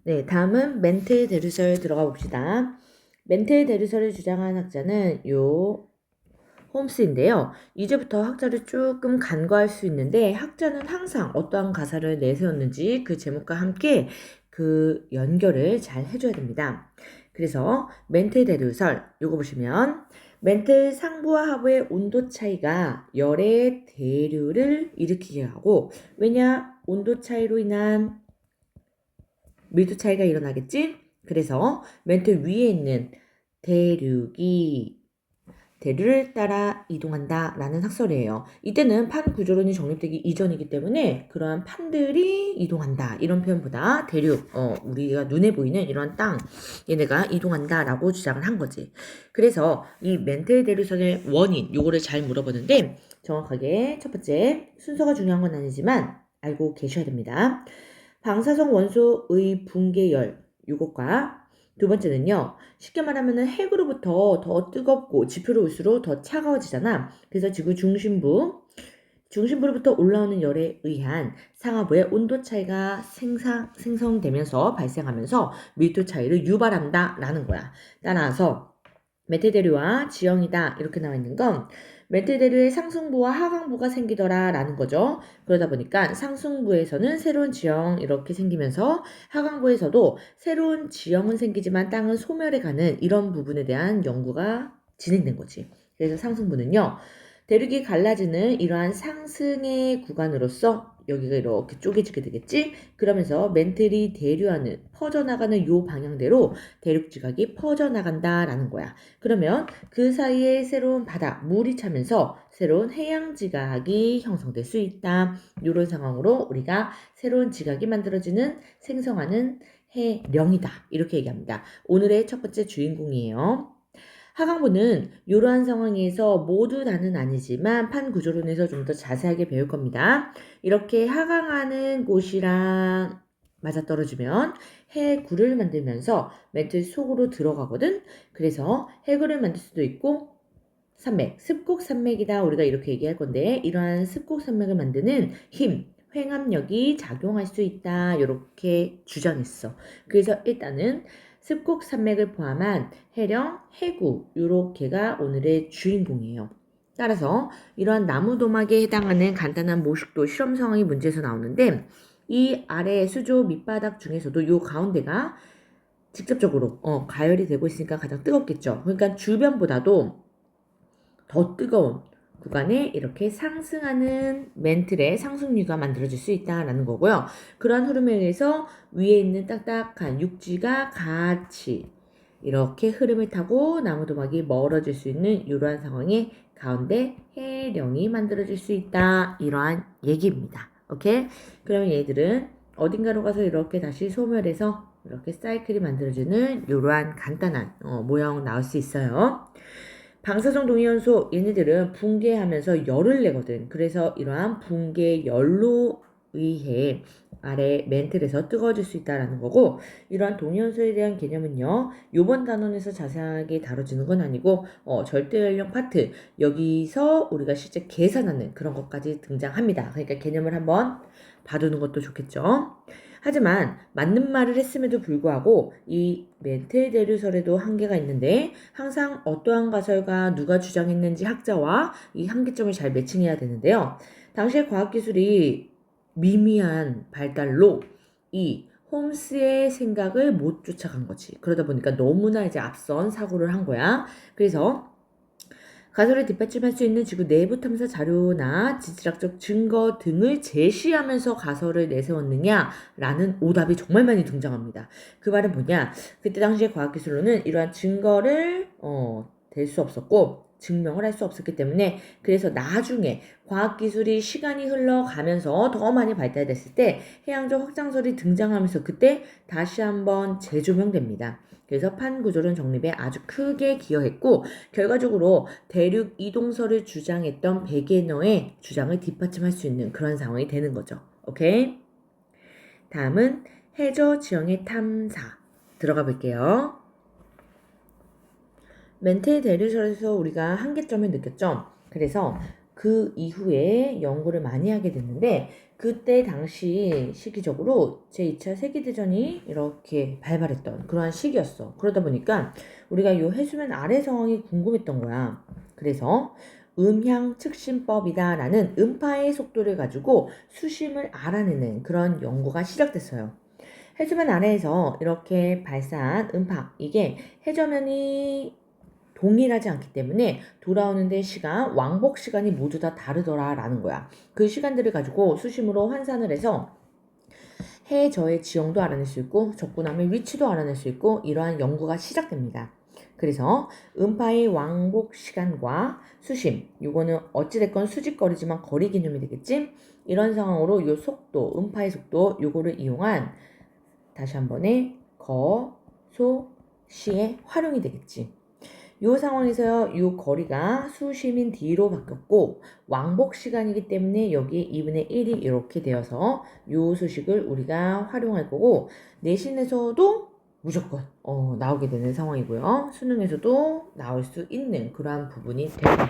네, 다음은 멘트 대류설 들어가 봅시다. 멘트 대류설을 주장한 학자는 홈스인데요. 이제부터 학자를 조금 간과할 수 있는데 학자는 항상 어떠한 가사를 내세웠는지 그 제목과 함께 그 연결을 잘 해줘야 됩니다. 그래서 멘트 대류설 요거 보시면 멘트 상부와 하부의 온도 차이가 열의 대류를 일으키게 하고 왜냐? 온도 차이로 인한 밀도 차이가 일어나겠지? 그래서 멘트 위에 있는 대류를 따라 이동한다 라는 학설이에요. 이때는 판 구조론이 정립되기 이전이기 때문에 그러한 판들이 이동한다 이런 표현보다 우리가 눈에 보이는 이런 땅 얘네가 이동한다 라고 주장을 한 거지. 그래서 이 멘트 대류선의 원인 요거를 잘 물어보는데 정확하게 첫 번째 순서가 중요한 건 아니지만 알고 계셔야 됩니다. 방사성 원소의 붕괴열 요것과 두 번째는요. 쉽게 말하면 핵으로부터 더 뜨겁고 지표로 올수록 더 차가워지잖아. 그래서 지구 중심부로부터 올라오는 열에 의한 상하부의 온도 차이가 생성되면서 발생하면서 밀도 차이를 유발한다라는 거야. 따라서 메테데류와 지형이다 이렇게 나와 있는 건 메테데류의 상승부와 하강부가 생기더라 라는 거죠. 그러다 보니까 상승부에서는 새로운 지형 이렇게 생기면서 하강부에서도 새로운 지형은 생기지만 땅은 소멸해 가는 이런 부분에 대한 연구가 진행된 거지. 그래서 상승부는요. 대륙이 갈라지는 이러한 상승의 구간으로서 여기가 이렇게 쪼개지게 되겠지? 그러면서 멘틀이 대류하는 퍼져나가는 요 방향대로 대륙 지각이 퍼져나간다라는 거야. 그러면 그 사이에 새로운 바다, 물이 차면서 새로운 해양 지각이 형성될 수 있다. 이런 상황으로 우리가 새로운 지각이 만들어지는 생성하는 해령이다. 이렇게 얘기합니다. 오늘의 첫 번째 주인공이에요. 하강부는 이러한 상황에서 모두 다는 아니지만 판 구조론에서 좀 더 자세하게 배울 겁니다. 이렇게 하강하는 곳이랑 맞아떨어지면 해구를 만들면서 멘트 속으로 들어가거든. 그래서 해구를 만들 수도 있고 산맥, 습곡산맥이다 우리가 이렇게 얘기할 건데 이러한 습곡산맥을 만드는 힘, 횡압력이 작용할 수 있다 이렇게 주장했어. 그래서 일단은 습곡산맥을 포함한 해령, 해구 이렇게가 오늘의 주인공이에요. 따라서 이러한 나무도막에 해당하는 간단한 모식도 실험 상황이 문제에서 나오는데 이 아래 수조 밑바닥 중에서도 이 가운데가 직접적으로 가열이 되고 있으니까 가장 뜨겁겠죠. 그러니까 주변보다도 더 뜨거운 구간에 이렇게 상승하는 멘틀의 상승류가 만들어질 수 있다라는 거고요. 그러한 흐름에 의해서 위에 있는 딱딱한 육지가 같이 이렇게 흐름을 타고 나무도막이 멀어질 수 있는 이러한 상황에 가운데 해령이 만들어질 수 있다. 이러한 얘기입니다. 오케이? 그러면 얘들은 어딘가로 가서 이렇게 다시 소멸해서 이렇게 사이클이 만들어지는 이러한 간단한 모형 나올 수 있어요. 방사성 동위원소 얘네들은 붕괴하면서 열을 내거든. 그래서 이러한 붕괴 열로 의해 아래 멘틀에서 뜨거워질 수 있다라는 거고 이러한 동위원소에 대한 개념은요. 요번 단원에서 자세하게 다뤄지는 건 아니고 절대 연령 파트 여기서 우리가 실제 계산하는 그런 것까지 등장합니다. 그러니까 개념을 한번 봐두는 것도 좋겠죠. 하지만 맞는 말을 했음에도 불구하고 이 멘트 대류설에도 한계가 있는데 항상 어떠한 가설과 누가 주장했는지 학자와 이 한계점을 잘 매칭해야 되는데요. 당시의 과학기술이 미미한 발달로 이 홈스의 생각을 못 쫓아간 거지. 그러다 보니까 너무나 이제 앞선 사고를 한 거야. 그래서 가설을 뒷받침할 수 있는 지구 내부 탐사 자료나 지질학적 증거 등을 제시하면서 가설을 내세웠느냐라는 오답이 정말 많이 등장합니다. 그 말은 뭐냐? 그때 당시의 과학기술로는 이러한 증거를 댈 수 없었고 증명을 할 수 없었기 때문에 그래서 나중에 과학기술이 시간이 흘러가면서 더 많이 발달됐을 때 해양적 확장설이 등장하면서 그때 다시 한번 재조명됩니다. 그래서 판구조론 정립에 아주 크게 기여했고 결과적으로 대륙 이동설을 주장했던 베게너의 주장을 뒷받침할 수 있는 그런 상황이 되는 거죠. 오케이? 다음은 해저 지형의 탐사 들어가 볼게요. 멘트 대류설에서 우리가 한계점을 느꼈죠. 그래서 그 이후에 연구를 많이 하게 됐는데 그때 당시 시기적으로 제2차 세계대전이 이렇게 발발했던 그러한 시기였어. 그러다 보니까 우리가 이 해수면 아래 상황이 궁금했던 거야. 그래서 음향측심법이다라는 음파의 속도를 가지고 수심을 알아내는 그런 연구가 시작됐어요. 해수면 아래에서 이렇게 발사한 음파, 이게 해저면이 동일하지 않기 때문에 돌아오는데 시간, 왕복 시간이 모두 다 다르더라라는 거야. 그 시간들을 가지고 수심으로 환산을 해서 해저의 지형도 알아낼 수 있고 적군함의 위치도 알아낼 수 있고 이러한 연구가 시작됩니다. 그래서 음파의 왕복 시간과 수심, 이거는 어찌됐건 수직거리지만 거리 개념이 되겠지? 이런 상황으로 이 속도, 음파의 속도, 요거를 이용한 다시 한 번에 거, 소, 시에 활용이 되겠지. 이 상황에서 이 거리가 수심인 D로 바뀌었고 왕복 시간이기 때문에 여기 2분의 1이 이렇게 되어서 이 수식을 우리가 활용할 거고 내신에서도 무조건 나오게 되는 상황이고요. 수능에서도 나올 수 있는 그러한 부분이 됩니다.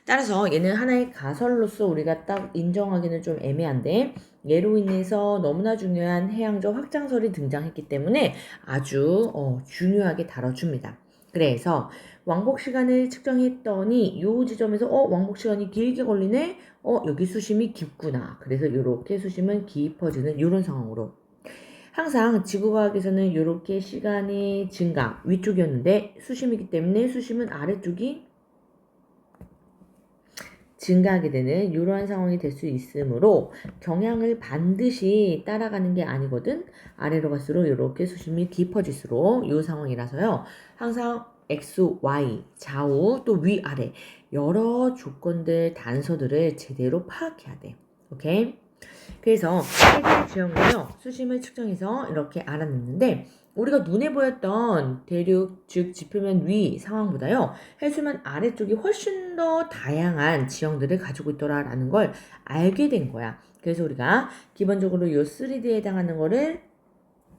따라서 얘는 하나의 가설로서 우리가 딱 인정하기는 좀 애매한데 얘로 인해서 너무나 중요한 해양적 확장설이 등장했기 때문에 아주 중요하게 다뤄줍니다. 그래서 왕복 시간을 측정했더니 요 지점에서 왕복 시간이 길게 걸리네? 여기 수심이 깊구나. 그래서 이렇게 수심은 깊어지는 이런 상황으로 항상 지구과학에서는 이렇게 시간의 증가 위쪽이었는데 수심이기 때문에 수심은 아래쪽이 증가하게 되는 이러한 상황이 될 수 있으므로 경향을 반드시 따라가는 게 아니거든. 아래로 갈수록 이렇게 수심이 깊어질수록 이 상황이라서요. 항상 X, Y, 좌우 또 위아래 여러 조건들 단서들을 제대로 파악해야 돼. 오케이? 그래서 세계의 지형은요. 수심을 측정해서 이렇게 알아냈는데 우리가 눈에 보였던 대륙, 즉 지표면 위 상황보다요. 해수면 아래쪽이 훨씬 더 다양한 지형들을 가지고 있더라라는 걸 알게 된 거야. 그래서 우리가 기본적으로 이 3D에 해당하는 거를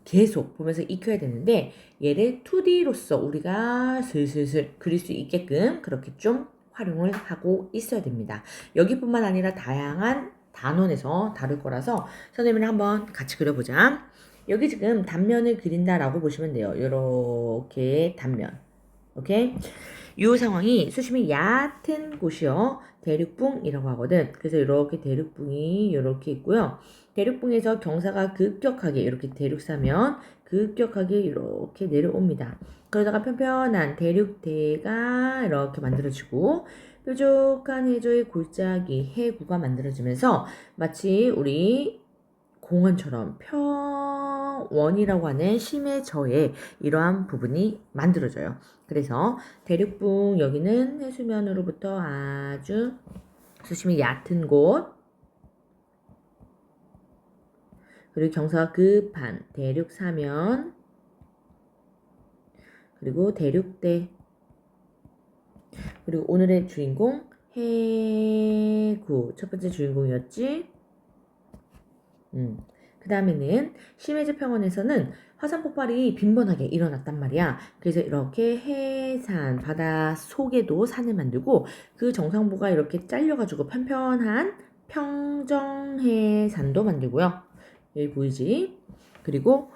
계속 보면서 익혀야 되는데 얘를 2D로서 우리가 슬슬슬 그릴 수 있게끔 그렇게 좀 활용을 하고 있어야 됩니다. 여기뿐만 아니라 다양한 단원에서 다룰 거라서 선생님이랑 한번 같이 그려보자. 여기 지금 단면을 그린다라고 보시면 돼요. 이렇게 단면. 오케이? 이 상황이 수심이 얕은 곳이요. 대륙붕이라고 하거든. 그래서 이렇게 대륙붕이 이렇게 있고요. 대륙붕에서 경사가 급격하게 이렇게 대륙사면 급격하게 이렇게 내려옵니다. 그러다가 편편한 대륙대가 이렇게 만들어지고 뾰족한 해저의 골짜기 해구가 만들어지면서 마치 우리 공원처럼 평원이라고 하는 심해저의 이러한 부분이 만들어져요. 그래서 대륙붕 여기는 해수면으로부터 아주 수심이 얕은 곳 그리고 경사가 급한 대륙 사면 그리고 대륙대 그리고 오늘의 주인공 해구 첫 번째 주인공이었지. 그 다음에는 심해저 평원에서는 화산 폭발이 빈번하게 일어났단 말이야. 그래서 이렇게 해산, 바다 속에도 산을 만들고 그 정상부가 이렇게 잘려가지고 편편한 평정해산도 만들고요. 여기 보이지? 그리고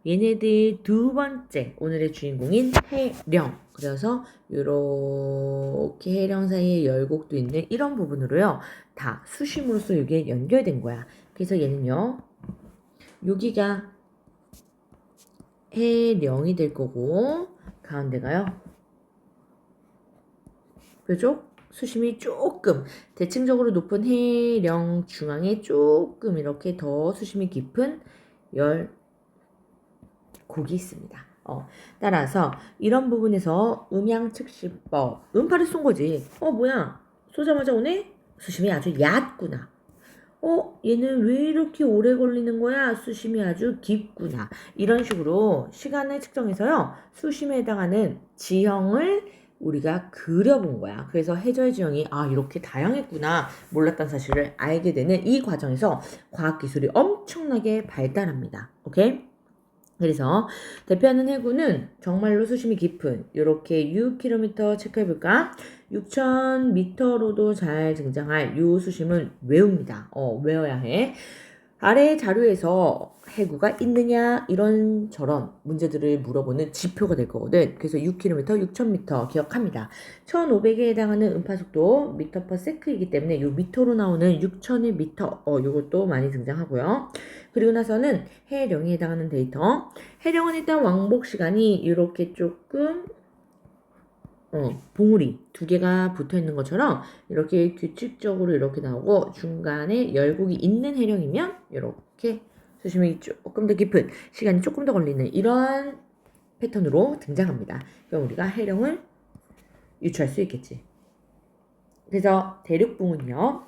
얘네들 두 번째 오늘의 주인공인 해령. 그래서 이렇게 해령 사이에 열곡도 있는 이런 부분으로요. 다 수심으로서 이게 연결된 거야. 그래서 얘는요. 여기가 해령이 될 거고 가운데가요. 뾰족 수심이 조금 대칭적으로 높은 해령 중앙에 조금 이렇게 더 수심이 깊은 열곡이 있습니다. 따라서 이런 부분에서 음양측시법 음파를 쏜 거지. 뭐야 쏘자마자 오네? 수심이 아주 얕구나. 얘는 왜 이렇게 오래 걸리는 거야? 수심이 아주 깊구나. 이런 식으로 시간을 측정해서요. 수심에 해당하는 지형을 우리가 그려본 거야. 그래서 해저의 지형이 이렇게 다양했구나. 몰랐던 사실을 알게 되는 이 과정에서 과학기술이 엄청나게 발달합니다. 오케이? 그래서 대표하는 해구는 정말로 수심이 깊은 이렇게 6km 체크해볼까? 6,000m로도 잘 등장할 요 수심은 외웁니다. 외워야 해. 아래 자료에서 해구가 있느냐 이런처럼 문제들을 물어보는 지표가 될 거거든. 그래서 6km, 6,000m 기억합니다. 1,500에 해당하는 음파속도 미터 퍼 세크이기 때문에 요 미터로 나오는 6,000의 미터 요것도 많이 등장하고요. 그리고 나서는 해령에 해당하는 데이터. 해령은 일단 왕복 시간이 이렇게 조금 봉우리 두 개가 붙어 있는 것처럼 이렇게 규칙적으로 이렇게 나오고 중간에 열곡이 있는 해령이면 이렇게 수심이 조금 더 깊은 시간이 조금 더 걸리는 이런 패턴으로 등장합니다. 그럼 우리가 해령을 유추할 수 있겠지. 그래서 대륙붕은요.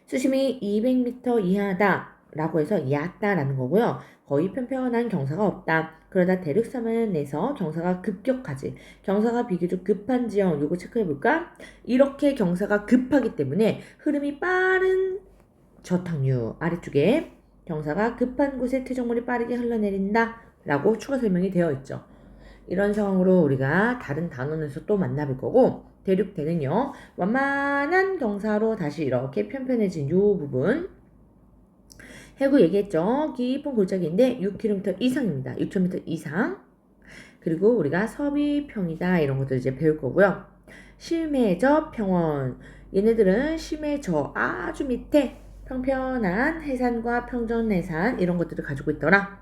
수심이 200m 이하다 라고 해서 얕다라는 거고요. 거의 편편한 경사가 없다. 그러다 대륙섬안에서 경사가 급격하지. 경사가 비교적 급한 지형 요거 체크해볼까? 이렇게 경사가 급하기 때문에 흐름이 빠른 저탕류 아래쪽에 경사가 급한 곳에 퇴적물이 빠르게 흘러내린다 라고 추가 설명이 되어 있죠. 이런 상황으로 우리가 다른 단원에서 또 만나볼 거고 대륙대는요. 완만한 경사로 다시 이렇게 편편해진 요 부분 해구 얘기했죠. 깊은 골짜기인데 6km 이상입니다. 6,000m 이상. 그리고 우리가 서비평이다 이런 것들 이제 배울 거고요. 심해저 평원 얘네들은 심해저 아주 밑에 평평한 해산과 평전해산 이런 것들을 가지고 있더라.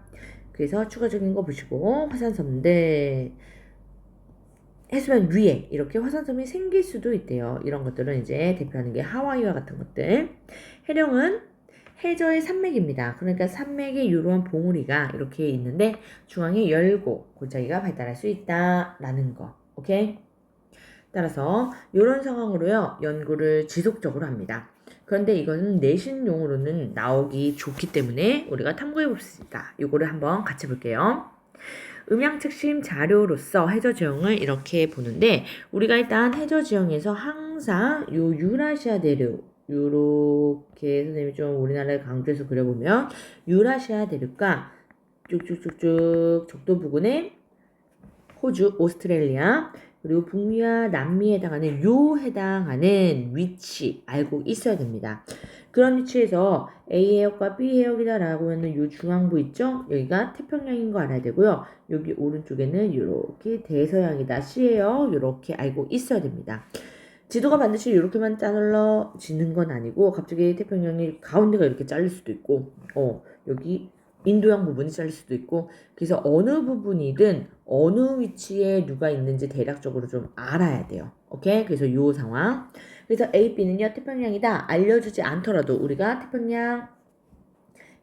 그래서 추가적인 거 보시고 화산섬들 해수면 위에 이렇게 화산섬이 생길 수도 있대요. 이런 것들은 이제 대표하는 게 하와이와 같은 것들. 해령은 해저의 산맥입니다. 그러니까 산맥에 이러한 봉우리가 이렇게 있는데 중앙에 열고 골짜기가 발달할 수 있다라는 거. 오케이? 따라서 이런 상황으로요. 연구를 지속적으로 합니다. 그런데 이거는 내신용으로는 나오기 좋기 때문에 우리가 탐구해 봅시다. 이거를 한번 같이 볼게요. 음양측심 자료로서 해저 지형을 이렇게 보는데 우리가 일단 해저 지형에서 항상 요 유라시아 대륙 요렇게 선생님이 좀 우리나라를 강조해서 그려보면 유라시아 대륙과 쭉쭉쭉쭉 적도 부근에 호주, 오스트레일리아 그리고 북미와 남미에 해당하는 위치 알고 있어야 됩니다. 그런 위치에서 A 해역과 B 해역이다라고 하는 요 중앙부 있죠? 여기가 태평양인 거 알아야 되고요. 여기 오른쪽에는 이렇게 대서양이다. C 해역 이렇게 알고 있어야 됩니다. 지도가 반드시 이렇게만 잘라지는 건 아니고 갑자기 태평양이 가운데가 이렇게 잘릴 수도 있고 여기 인도양 부분이 잘릴 수도 있고 그래서 어느 부분이든 어느 위치에 누가 있는지 대략적으로 좀 알아야 돼요. 오케이? 그래서 요 상황. 그래서 A, B는요 태평양이다 알려주지 않더라도 우리가 태평양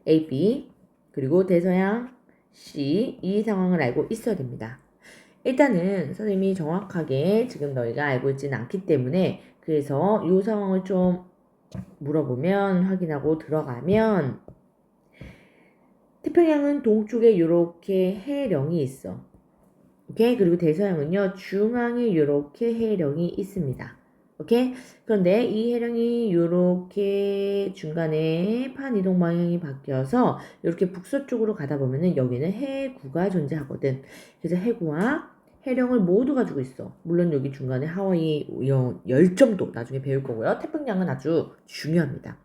A, B 그리고 대서양 C 이 상황을 알고 있어야 됩니다. 일단은 선생님이 정확하게 지금 너희가 알고 있지는 않기 때문에 그래서 이 상황을 좀 물어보면 확인하고 들어가면 태평양은 동쪽에 이렇게 해령이 있어. 오케이? 그리고 대서양은요 중앙에 이렇게 해령이 있습니다. 오케이? 그런데 이 해령이 이렇게 중간에 판 이동 방향이 바뀌어서 이렇게 북서쪽으로 가다 보면은 여기는 해구가 존재하거든. 그래서 해구와 해령을 모두 가지고 있어. 물론 여기 중간에 하와이 열점도 나중에 배울 거고요. 태평양은 아주 중요합니다.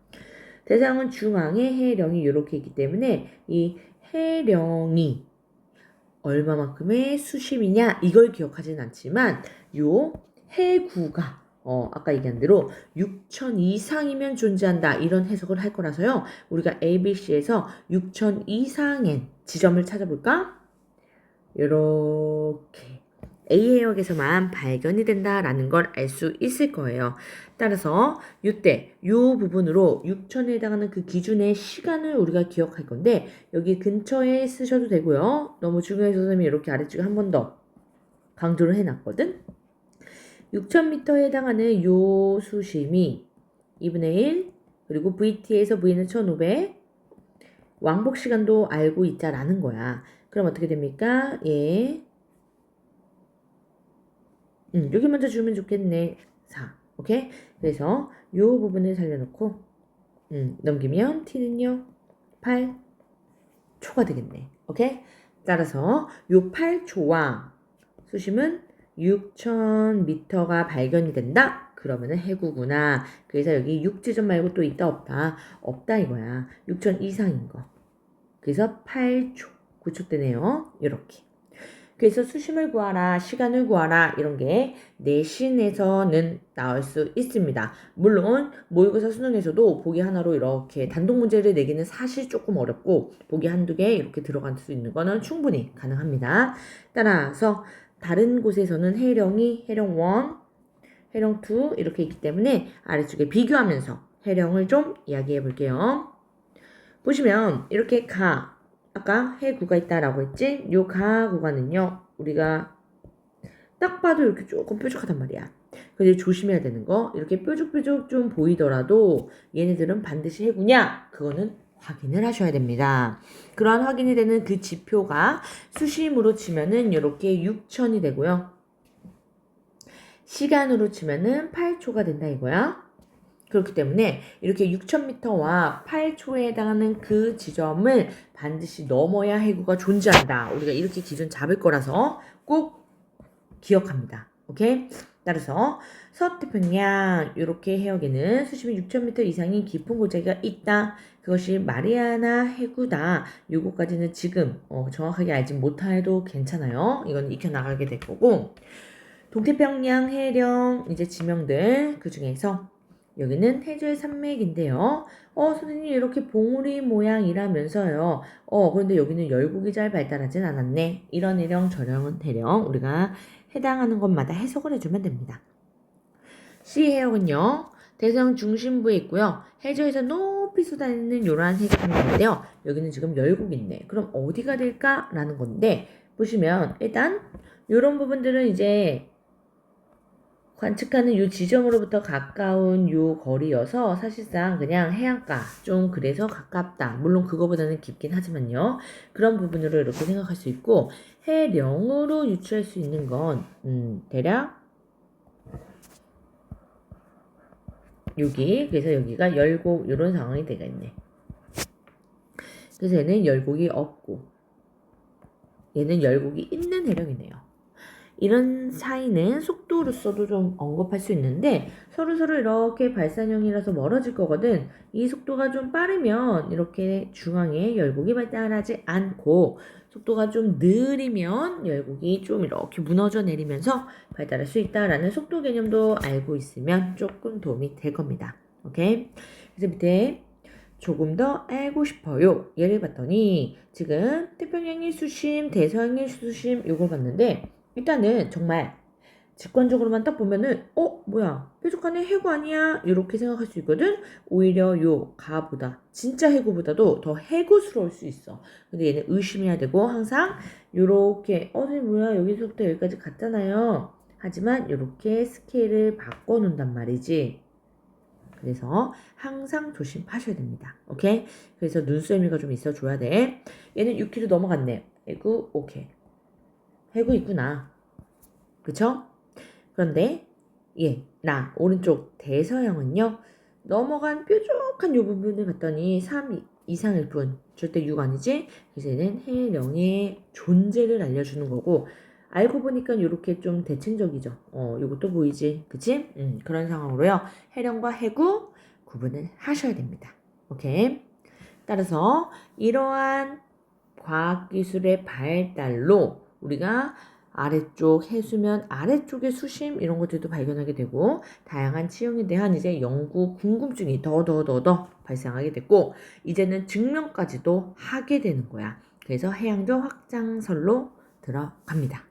대상은 중앙에 해령이 이렇게 있기 때문에 이 해령이 얼마만큼의 수심이냐 이걸 기억하진 않지만 요 해구가 아까 얘기한 대로 6,000 이상이면 존재한다 이런 해석을 할 거라서요. 우리가 ABC에서 6,000 이상의 지점을 찾아볼까? 이렇게 A 해역에서만 발견이 된다라는 걸 알 수 있을 거예요. 따라서 이때 이 부분으로 6,000에 해당하는 그 기준의 시간을 우리가 기억할 건데 여기 근처에 쓰셔도 되고요. 너무 중요해서 선생님이 이렇게 아래쪽에 한 번 더 강조를 해놨거든. 6,000m에 해당하는 요 수심이 2분의 1 그리고 VT에서 V는 1,500 왕복 시간도 알고 있자라는 거야. 그럼 어떻게 됩니까? 예. 여기 먼저 주면 좋겠네. 4. 오케이? 그래서 요 부분을 살려놓고 넘기면 t는요 8 8초가 되겠네. 오케이? 따라서 요 8초와 수심은 6,000m가 발견이 된다? 그러면은 해구구나. 그래서 여기 6지점 말고 또 있다 없다? 없다 이거야. 6,000 이상인 거. 그래서 8초, 9초 때네요. 이렇게. 그래서 수심을 구하라, 시간을 구하라 이런 게 내신에서는 나올 수 있습니다. 물론 모의고사 수능에서도 보기 하나로 이렇게 단독 문제를 내기는 사실 조금 어렵고 보기 한두 개 이렇게 들어갈 수 있는 거는 충분히 가능합니다. 따라서 다른 곳에서는 해령이 해령 1, 해령 2 이렇게 있기 때문에 아래쪽에 비교하면서 해령을 좀 이야기해 볼게요. 보시면 이렇게 아까 해구가 있다라고 했지? 요 가 구간은요, 우리가 딱 봐도 이렇게 조금 뾰족하단 말이야. 근데 조심해야 되는 거, 이렇게 뾰족뾰족 좀 보이더라도 얘네들은 반드시 해구냐? 그거는 확인을 하셔야 됩니다. 그러한 확인이 되는 그 지표가 수심으로 치면은 이렇게 6,000이 되고요. 시간으로 치면은 8초가 된다 이거야. 그렇기 때문에 이렇게 6,000m와 8초에 해당하는 그 지점을 반드시 넘어야 해구가 존재한다. 우리가 이렇게 기준 잡을 거라서 꼭 기억합니다. 오케이? 따라서 서태평양 이렇게 해역에는 수심이 6,000m 이상인 깊은 골짜기가 있다. 그것이 마리아나 해구다. 요거까지는 지금 정확하게 알지 못해도 괜찮아요. 이건 익혀나가게 될 거고 동태평양 해령 이제 지명들 그 중에서 여기는 해저의 산맥인데요. 선생님 이렇게 봉우리 모양이라면서요. 그런데 여기는 열곡이 잘 발달하진 않았네. 이런 해령 저령은 해령 우리가 해당하는 것마다 해석을 해주면 됩니다. C 해역은요. 대서양 중심부에 있고요. 해저에서 높이 쏟아지는 이러한 해적인데요. 여기는 지금 열곡이 있네. 그럼 어디가 될까라는 건데 보시면 일단 이런 부분들은 이제 관측하는 이 지점으로부터 가까운 요 거리여서 사실상 그냥 해안가 좀 그래서 가깝다. 물론 그거보다는 깊긴 하지만요. 그런 부분으로 이렇게 생각할 수 있고 해령으로 유추할 수 있는 건 대략 여기 그래서 여기가 열곡 이런 상황이 되겠네. 그래서 얘는 열곡이 없고 얘는 열곡이 있는 해령이네요. 이런 사이는 속도로서도 좀 언급할 수 있는데 서로서로 이렇게 발산형이라서 멀어질 거거든. 이 속도가 좀 빠르면 이렇게 중앙에 열곡이 발달하지 않고 속도가 좀 느리면 열곡이 좀 이렇게 무너져 내리면서 발달할 수 있다라는 속도 개념도 알고 있으면 조금 도움이 될 겁니다. 오케이? 그래서 밑에 조금 더 알고 싶어요. 예를 봤더니 지금 태평양의 수심, 대서양의 수심 이걸 봤는데 일단은 정말 직관적으로만 딱 보면은 뭐야 뾰족하네 해구 아니야 이렇게 생각할 수 있거든. 오히려 요 가보다 진짜 해구보다도 더 해구스러울 수 있어. 근데 얘는 의심해야 되고 항상 요렇게 선생님 뭐야 여기서부터 여기까지 갔잖아요. 하지만 요렇게 스케일을 바꿔놓는단 말이지. 그래서 항상 조심하셔야 됩니다. 오케이? 그래서 눈썰미가 좀 있어줘야 돼. 얘는 6km 넘어갔네. 해구 오케이. 해구 있구나. 그쵸? 그런데 나 오른쪽 대서양은요. 넘어간 뾰족한 요 부분을 봤더니 3 이상일 뿐. 절대 6 아니지? 그래서 얘는 해령의 존재를 알려주는 거고 알고 보니까 이렇게 좀 대칭적이죠. 요것도 보이지? 그치? 그런 상황으로요. 해령과 해구 구분을 하셔야 됩니다. 오케이? 따라서 이러한 과학기술의 발달로 우리가 아래쪽 해수면 아래쪽의 수심 이런 것들도 발견하게 되고 다양한 치형에 대한 이제 연구 궁금증이 더 발생하게 됐고 이제는 증명까지도 하게 되는 거야. 그래서 해양조 확장설로 들어갑니다.